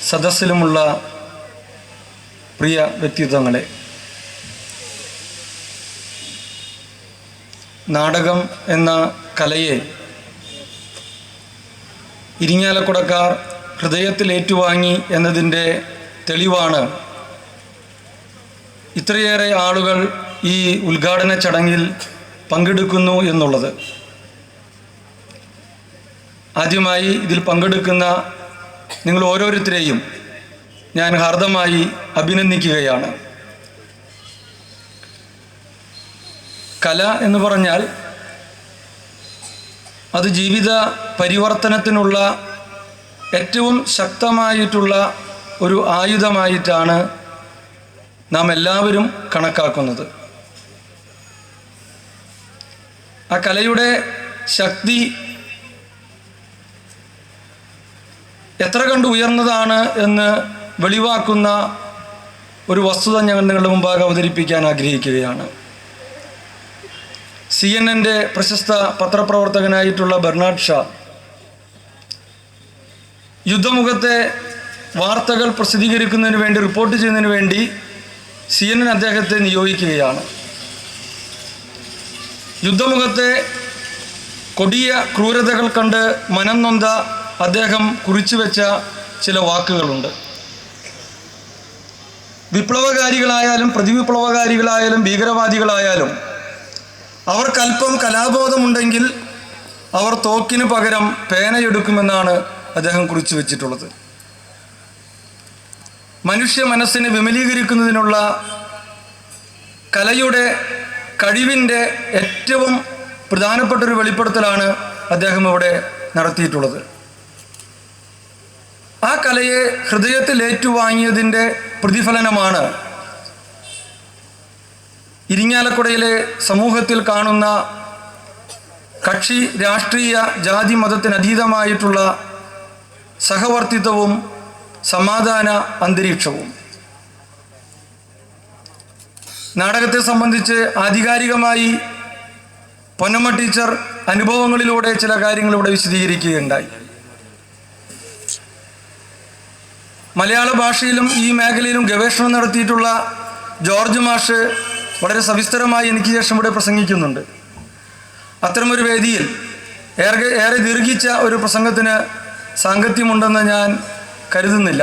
സദസ്സിലുമുള്ള പ്രിയ വ്യക്തിത്വങ്ങളെ, നാടകം എന്ന കലയെ ഇരിങ്ങാലക്കുടക്കാർ ഹൃദയത്തിൽ ഏറ്റുവാങ്ങി എന്നതിൻ്റെ തെളിവാണ് ഇത്രയേറെ ആളുകൾ ഈ ഉദ്ഘാടന ചടങ്ങിൽ പങ്കെടുക്കുന്നു എന്നുള്ളത്. ആദ്യമായി ഇതിൽ പങ്കെടുക്കുന്ന നിങ്ങൾ ഓരോരുത്തരെയും ഞാൻ ഹാർദമായി അഭിനന്ദിക്കുകയാണ്. കല എന്ന് പറഞ്ഞാൽ അത് ജീവിത പരിവർത്തനത്തിനുള്ള ഏറ്റവും ശക്തമായിട്ടുള്ള ഒരു ആയുധമായിട്ടാണ് നാം എല്ലാവരും കണക്കാക്കുന്നത്. ആ കലയുടെ ശക്തി എത്ര കണ്ട് ഉയർന്നതാണ് എന്ന് വെളിവാക്കുന്ന ഒരു വസ്തുത ഞങ്ങൾ നിങ്ങളുടെ മുമ്പാകെ അവതരിപ്പിക്കാൻ ആഗ്രഹിക്കുകയാണ്. CNN പ്രശസ്ത പത്രപ്രവർത്തകനായിട്ടുള്ള ബെർണാഡ് ഷാ യുദ്ധമുഖത്തെ വാർത്തകൾ പ്രസിദ്ധീകരിക്കുന്നതിന് വേണ്ടി, റിപ്പോർട്ട് ചെയ്യുന്നതിന് വേണ്ടി CNN അദ്ദേഹത്തെ നിയോഗിക്കുകയാണ്. യുദ്ധമുഖത്തെ കൊടിയ ക്രൂരതകൾ കണ്ട് മനം നൊന്ത അദ്ദേഹം കുറിച്ചു വെച്ച ചില വാക്കുകളുണ്ട്. വിപ്ലവകാരികളായാലും പ്രതിവിപ്ലവകാരികളായാലും ഭീകരവാദികളായാലും അവർക്കല്പം കലാബോധമുണ്ടെങ്കിൽ അവർ തോക്കിന് പകരം പേനയെടുക്കുമെന്നാണ് അദ്ദേഹം കുറിച്ചു വച്ചിട്ടുള്ളത്. മനുഷ്യ മനസ്സിനെ വിമലീകരിക്കുന്നതിനുള്ള കലയുടെ കഴിവിൻ്റെ ഏറ്റവും പ്രധാനപ്പെട്ടൊരു വെളിപ്പെടുത്തലാണ് അദ്ദേഹം ഇവിടെ നടത്തിയിട്ടുള്ളത്. ആ കലയെ ഹൃദയത്തിൽ ഏറ്റുവാങ്ങിയതിൻ്റെ പ്രതിഫലനമാണ് ഇരിങ്ങാലക്കുടയിലെ സമൂഹത്തിൽ കാണുന്ന കക്ഷി രാഷ്ട്രീയ ജാതി മതത്തിനതീതമായിട്ടുള്ള സഹവർത്തിത്വവും സമാധാന അന്തരീക്ഷവും. നാടകത്തെ സംബന്ധിച്ച് ആധികാരികമായി പൊന്നമ്മ ടീച്ചർ അനുഭവങ്ങളിലൂടെ ചില കാര്യങ്ങൾ ഇവിടെ വിശദീകരിക്കുകയുണ്ടായി. മലയാള ഭാഷയിലും ഈ മേഖലയിലും ഗവേഷണം നടത്തിയിട്ടുള്ള ജോർജ് മാഷ് വളരെ സവിസ്തരമായി എനിക്ക് ശേഷം ഇവിടെ പ്രസംഗിക്കുന്നുണ്ട്. അത്തരമൊരു വേദിയിൽ ഏറെ ദീർഘിച്ച ഒരു പ്രസംഗത്തിന് സാങ്കത്യമുണ്ടെന്ന് ഞാൻ കരുതുന്നില്ല.